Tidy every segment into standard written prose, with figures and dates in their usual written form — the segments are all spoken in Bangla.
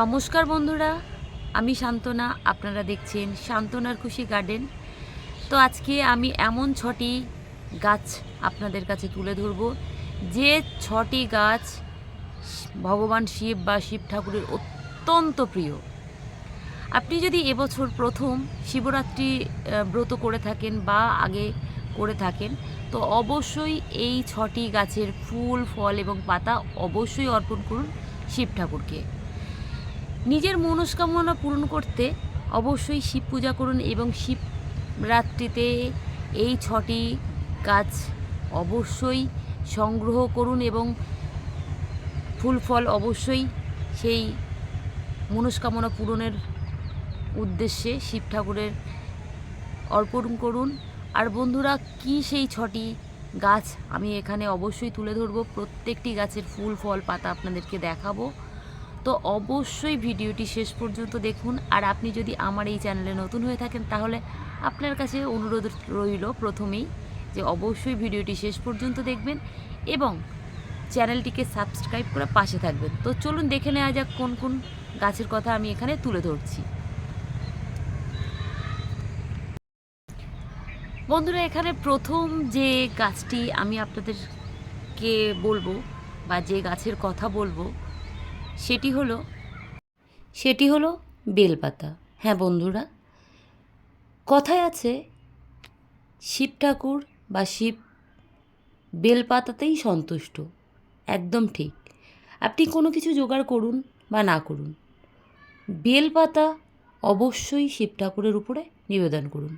নমস্কার বন্ধুরা, আমি শান্তনা। আপনারা দেখছেন শান্তনার খুশি গার্ডেন। তো আজকে আমি এমন 6টি গাছ আপনাদের কাছে তুলে ধরব, যে 6টি গাছ ভগবান শিব বা শিব ঠাকুরের অত্যন্ত প্রিয়। আপনি যদি এবছর প্রথম শিবরাত্রি ব্রত করে থাকেন বা আগে করে থাকেন, তো অবশ্যই এই 6টি গাছের ফুল, ফল এবং পাতা অবশ্যই অর্পণ করুন শিব ঠাকুরকে। নিজের মনস্কামনা পূরণ করতে অবশ্যই শিব পূজা করুন এবং শিবরাত্রিতে এই 6টি গাছ অবশ্যই সংগ্রহ করুন এবং ফুল ফল অবশ্যই সেই মনস্কামনা পূরণের উদ্দেশ্যে শিব ঠাকুরের অর্পণ করুন। আর বন্ধুরা, কি সেই 6টি গাছ আমি এখানে অবশ্যই তুলে ধরবো, প্রত্যেকটি গাছের ফুল ফল পাতা আপনাদেরকে দেখাবো। তো অবশ্যই ভিডিওটি শেষ পর্যন্ত দেখুন। আর আপনি যদি আমার এই চ্যানেলে নতুন হয়ে থাকেন, তাহলে আপনার কাছে অনুরোধ রইল প্রথমেই যে অবশ্যই ভিডিওটি শেষ পর্যন্ত দেখবেন এবং চ্যানেলটিকে সাবস্ক্রাইব করে পাশে থাকবেন। তো চলুন দেখে নেওয়া যাক কোন কোন গাছের কথা আমি এখানে তুলে ধরছি। বন্ধুরা, এখানে প্রথম যে গাছটি আমি আপনাদেরকে বলবো বা যে গাছের কথা বলবো সেটি হলো বেলপাতা। হ্যাঁ বন্ধুরা, কথায় আছে শিব ঠাকুর বা শিব বেলপাতাতেই সন্তুষ্ট। একদম ঠিক। আপনি কোনো কিছু জোগাড় করুন বা না করুন, বেলপাতা অবশ্যই শিব ঠাকুরের উপরে নিবেদন করুন।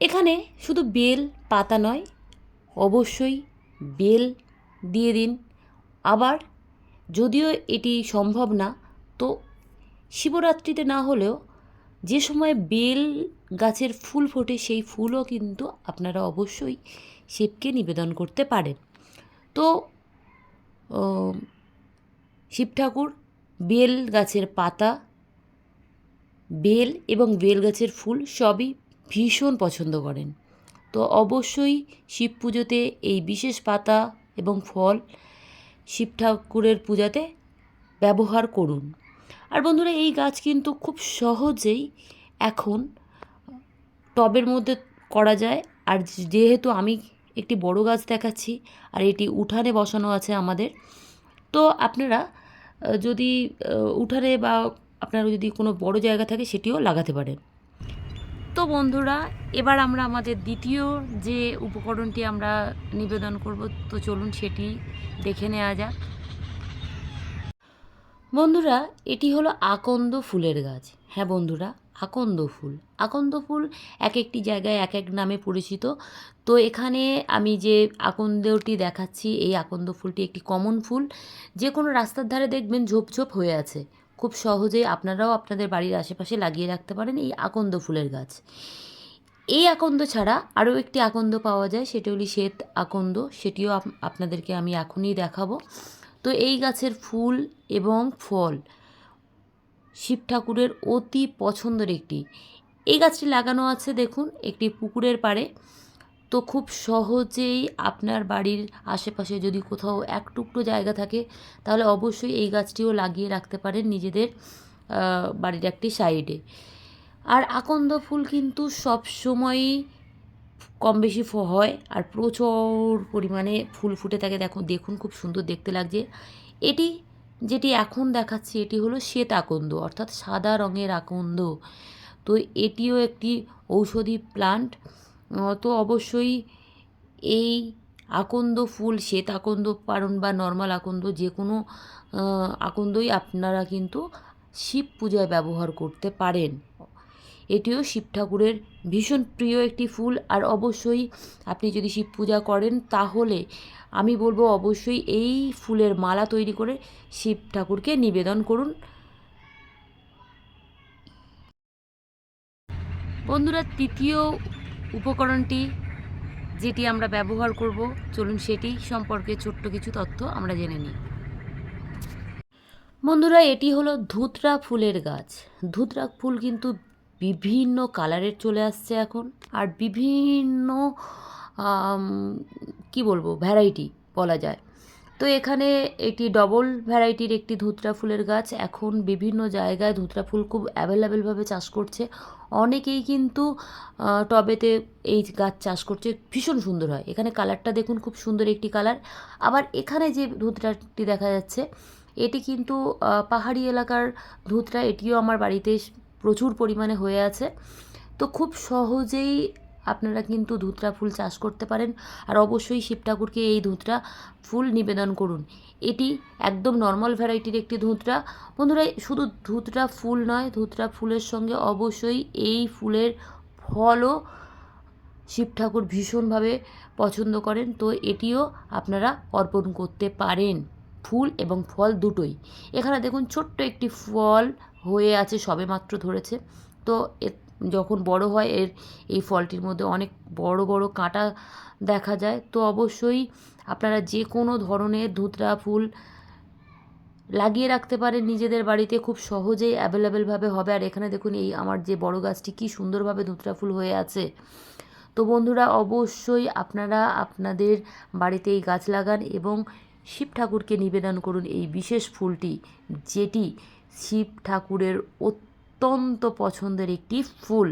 এখানে শুধু বেল পাতা নয়, অবশ্যই বেল দিয়ে দিন। আবার যদিও এটি সম্ভব না, তো শিবরাত্রিতে না হলেও যে সময় বেল গাছের ফুল ফোটে, সেই ফুলও কিন্তু আপনারা অবশ্যই শিবকে নিবেদন করতে পারেন। তো শিব ঠাকুর বেল গাছের পাতা, বেল এবং বেল গাছের ফুল সবই ভীষণ পছন্দ করেন। তো অবশ্যই শিব পুজোতে এই বিশেষ পাতা এবং ফল শিব ঠাকুরের পূজাতে ব্যবহার করুন। আর বন্ধুরা, এই গাছ কিন্তু খুব সহজেই এখন টবের মধ্যে করা যায়। আর যেহেতু আমি একটি বড় গাছ দেখাচ্ছি আর এটি উঠানে বসানো আছে আমাদের, তো আপনারা যদি উঠানে বা আপনার যদি কোনো বড় জায়গা থাকে সেটিও লাগাতে পারেন। তো বন্ধুরা, এবার আমরা আমাদের দ্বিতীয় যে উপকরণটি আমরা নিবেদন করব, তো চলুন সেটি দেখে নেওয়া যাক। বন্ধুরা, এটি হলো আকন্দ ফুলের গাছ। হ্যাঁ বন্ধুরা, আকন্দ ফুল এক একটি জায়গায় এক এক নামে পরিচিত। তো এখানে আমি যে আকন্দটি দেখাচ্ছি, এই আকন্দ ফুলটি একটি কমন ফুল। যে কোনো রাস্তার ধারে দেখবেন ঝোপ ঝোপ হয়ে আছে। খুব সহজেই আপনারাও আপনাদের বাড়ির আশেপাশে লাগিয়ে রাখতে পারেন এই আকন্দ ফুলের গাছ। এই আকন্দ ছাড়া আরও একটি আকন্দ পাওয়া যায়, সেটি হলো শ্বেত আকন্দ। সেটিও আপনাদেরকে আমি এখনই দেখাবো। তো এই গাছের ফুল এবং ফল শিব ঠাকুরের অতি পছন্দের একটি। এই গাছটি লাগানো আছে দেখুন একটি পুকুরের পাড়ে। তো খুব সহজেই আপনার বাড়ির আশেপাশে যদি কোথাও এক টুকরো জায়গা থাকে, তাহলে অবশ্যই এই গাছটিও লাগিয়ে রাখতে পারেন নিজেদের বাড়ির একটি সাইডে। আর আকন্দ ফুল কিন্তু সব সময়ই কম বেশি হয় আর প্রচুর পরিমাণে ফুল ফুটে থাকে। দেখুন খুব সুন্দর দেখতে লাগছে। এটি যেটি এখন দেখাচ্ছি, এটি হলো শ্বেত আকন্দ, অর্থাৎ সাদা রঙের আকন্দ। তো এটিও একটি ঔষধি প্লান্ট। তো অবশ্যই এই আকন্দ ফুল, শ্বেত আকন্দ পারুন বা নর্মাল আকন্দ, যে কোনো আকন্দই আপনারা কিন্তু শিব পূজায় ব্যবহার করতে পারেন। এটিও শিব ঠাকুরের ভীষণ প্রিয় একটি ফুল। আর অবশ্যই আপনি যদি শিব পূজা করেন, তাহলে আমি বলবো অবশ্যই এই ফুলের মালা তৈরি করে শিব ঠাকুরকে নিবেদন করুন। বন্ধুরা, তৃতীয় উপকরণটি যেটি আমরা ব্যবহার করব, চলুন সেটি সম্পর্কে ছোট্ট কিছু তথ্য আমরা জেনে নিই। বন্ধুরা, এটি হলো ধুতরা ফুলের গাছ। ধুতরা ফুল কিন্তু বিভিন্ন কালারের চলে আসছে এখন, আর বিভিন্ন কি বলবো ভ্যারাইটি বলা যায়। তো এখানে এটি ডবল ভ্যারাইটির একটি ধুতরা ফুলের গাছ। এখন বিভিন্ন জায়গায় ধুতরা ফুল খুব অ্যাভেলেবেলভাবে চাষ করছে। অনেকেই কিন্তু টবেতে এই গাছ চাষ করছে, ভীষণ সুন্দর হয়। এখানে কালারটা দেখুন, খুব সুন্দর একটি কালার। আবার এখানে যে ধুতরাটি দেখা যাচ্ছে, এটি কিন্তু পাহাড়ি এলাকার ধুতরা। এটিও আমার বাড়িতে প্রচুর পরিমাণে হয়ে আছে। তো খুব সহজেই আপনারা কিন্তু ধুতরা ফুল চাষ করতে পারেন। আর অবশ্যই শিব ঠাকুরকে এই ধুতরা ফুল নিবেদন করুন। এটি একদম নর্মাল ভ্যারাইটির একটি ধুতরা। বন্ধুরা, শুধু ধুতরা ফুল নয়, ধুতরা ফুলের সঙ্গে অবশ্যই এই ফুলের ফলও শিব ঠাকুর ভীষণভাবে পছন্দ করেন। তো এটিও আপনারা অর্পণ করতে পারেন, ফুল এবং ফল দুটোই। এখানে দেখুন ছোট্ট একটি ফল হয়ে আছে, সবেমাত্র ধরেছে। তো যখন বড় হয় এই ফলটির মধ্যে অনেক বড় বড় কাঁটা দেখা যায়। তো অবশ্যই আপনারা যে কোনো ধরনের ধুতরা ফুল লাগিয়ে রাখতে পারেন নিজেদের বাড়িতে, খুব সহজেই অ্যাভেলেবেলভাবে হবে। আর এখানে দেখুন এই আমার যে বড় গাছটি কী সুন্দরভাবে ধুতরা ফুল হয়ে আছে। তো বন্ধুরা, অবশ্যই আপনারা আপনাদের বাড়িতে এই গাছ লাগান এবং শিব ঠাকুরকে নিবেদন করুন এই বিশেষ ফুলটি, যেটি শিব ঠাকুরের অত্যন্ত পছন্দের একটি ফুল।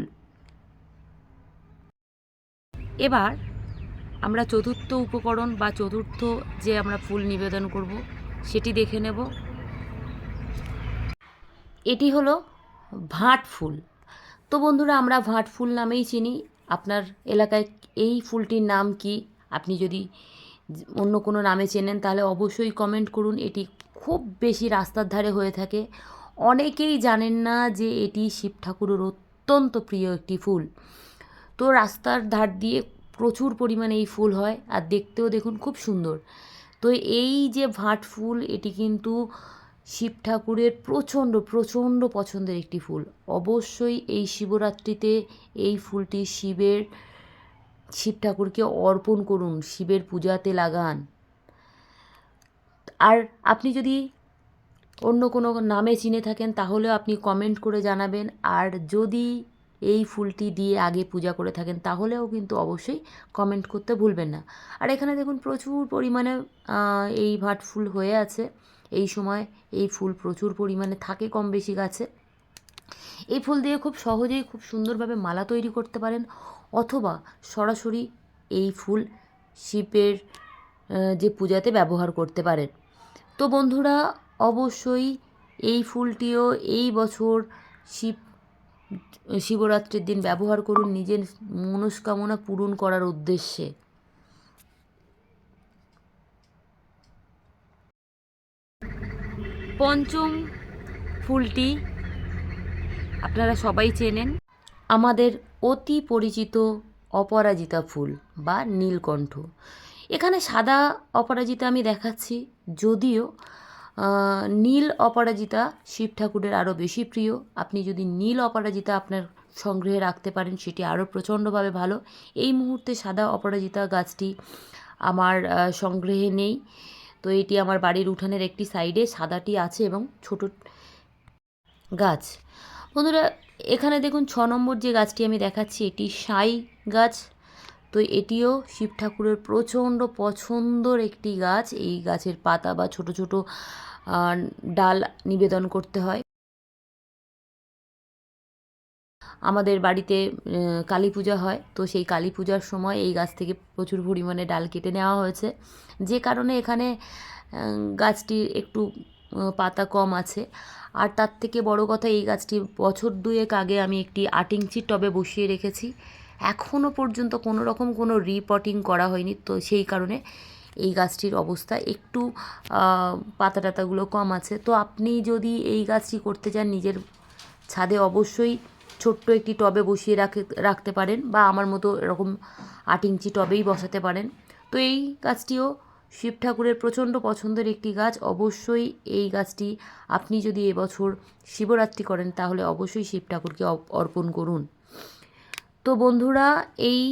এবার আমরা চতুর্থ উপকরণ বা চতুর্থ যে আমরা ফুল নিবেদন করব সেটি দেখে নেব। এটি হলো ভাঁট ফুল। তো বন্ধুরা, আমরা ভাঁট ফুল নামেই চিনি। আপনার এলাকায় এই ফুলটির নাম কি? আপনি যদি অন্য কোনো নামে চেনেন তাহলে অবশ্যই কমেন্ট করুন। এটি খুব বেশি রাস্তার ধারে হয়ে থাকে। অনেকেই জানেন না যে এটি শিব ঠাকুরের অত্যন্ত প্রিয় একটি ফুল। তো রাস্তার ধার দিয়ে প্রচুর পরিমাণে এই ফুল হয়, আর দেখতেও দেখুন খুব সুন্দর। তো এই যে ভাঁট ফুল, এটি কিন্তু শিব ঠাকুরের প্রচণ্ড প্রচণ্ড পছন্দের একটি ফুল। অবশ্যই এই শিবরাত্রিতে এই ফুলটি শিব ঠাকুরকে অর্পণ করুন, শিবের পূজাতে লাগান। আর আপনি যদি অন্য কোনো নামে চিনে থাকেন তাহলেও আপনি কমেন্ট করে জানাবেন। আর যদি এই ফুলটি দিয়ে আগে পূজা করে থাকেন তাহলেও কিন্তু অবশ্যই কমেন্ট করতে ভুলবেন না। আর এখানে দেখুন প্রচুর পরিমাণে এই ভাট ফুল হয়ে আছে। এই সময় এই ফুল প্রচুর পরিমাণে থাকে কম বেশি গাছে। এই ফুল দিয়ে খুব সহজেই খুব সুন্দরভাবে মালা তৈরি করতে পারেন, অথবা সরাসরি এই ফুল শিবের যে পূজাতে ব্যবহার করতে পারেন। তো বন্ধুরা, অবশ্যই এই ফুলটিও এই বছর শিবরাত্রির দিন ব্যবহার করুন নিজের মনস্কামনা পূরণ করার উদ্দেশ্যে। পঞ্চম ফুলটি আপনারা সবাই চেনেন, আমাদের অতি পরিচিত অপরাজিতা ফুল বা নীলকণ্ঠ। এখানে সাদা অপরাজিতা আমি দেখাচ্ছি, যদিও নীল অপরাজিতা শিব ঠাকুরের আরও বেশি প্রিয়। আপনি যদি নীল অপরাজিতা আপনার সংগ্রহে রাখতে পারেন সেটি আরও প্রচণ্ডভাবে ভালো। এই মুহূর্তে সাদা অপরাজিতা গাছটি আমার সংগ্রহে নেই। তো এটি আমার বাড়ির উঠানের একটি সাইডে সাদাটি আছে এবং ছোট গাছ। বন্ধুরা, এখানে দেখুন 6 নম্বর যে গাছটি আমি দেখাচ্ছি, এটি সাই গাছ। তো এটিও শিব ঠাকুরের প্রচণ্ড পছন্দর একটি গাছ। এই গাছের পাতা বা ছোট ছোট ডাল নিবেদন করতে হয়। আমাদের বাড়িতে কালী পূজা হয়, তো সেই কালী পূজার সময় এই গাছ থেকে প্রচুর পরিমাণে ডাল কেটে নেওয়া হয়েছে, যে কারণে এখানে গাছটির একটু পাতা কম আছে। আর তার থেকে বড় কথা, এই গাছটি বছর 2 আগে আমি একটি 8 ইঞ্চির টবে বসিয়ে রেখেছি। এখনও পর্যন্ত কোনো রকম কোনো রিপটিং করা হয়নি। তো সেই কারণে এই গাছটির অবস্থা একটু পাতা টাতাগুলো কম আছে। তো আপনি যদি এই গাছটি করতে চান নিজের ছাদে, অবশ্যই ছোট্ট একটি টবে বসিয়ে রাখতে পারেন, বা আমার মতো এরকম 8 ইঞ্চি টবেই বসাতে পারেন। তো এই গাছটিও শিব ঠাকুরের প্রচণ্ড পছন্দের একটি গাছ। অবশ্যই এই গাছটি আপনি যদি এবছর শিবরাত্রি করেন তাহলে অবশ্যই শিব ঠাকুরকে অর্পণ করুন। তো বন্ধুরা, এই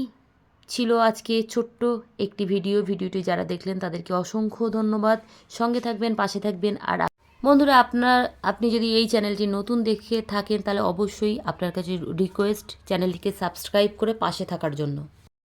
ছিল আজকে ছোট্ট একটি ভিডিওটি যারা দেখলেন তাদেরকে অসংখ্য ধন্যবাদ। সঙ্গে থাকবেন, পাশে থাকবেন। আর বন্ধুরা, আপনি যদি এই চ্যানেলটি নতুন দেখে থাকেন তাহলে অবশ্যই আপনার কাছে রিকোয়েস্ট চ্যানেলটিকে সাবস্ক্রাইব করে পাশে থাকার জন্য।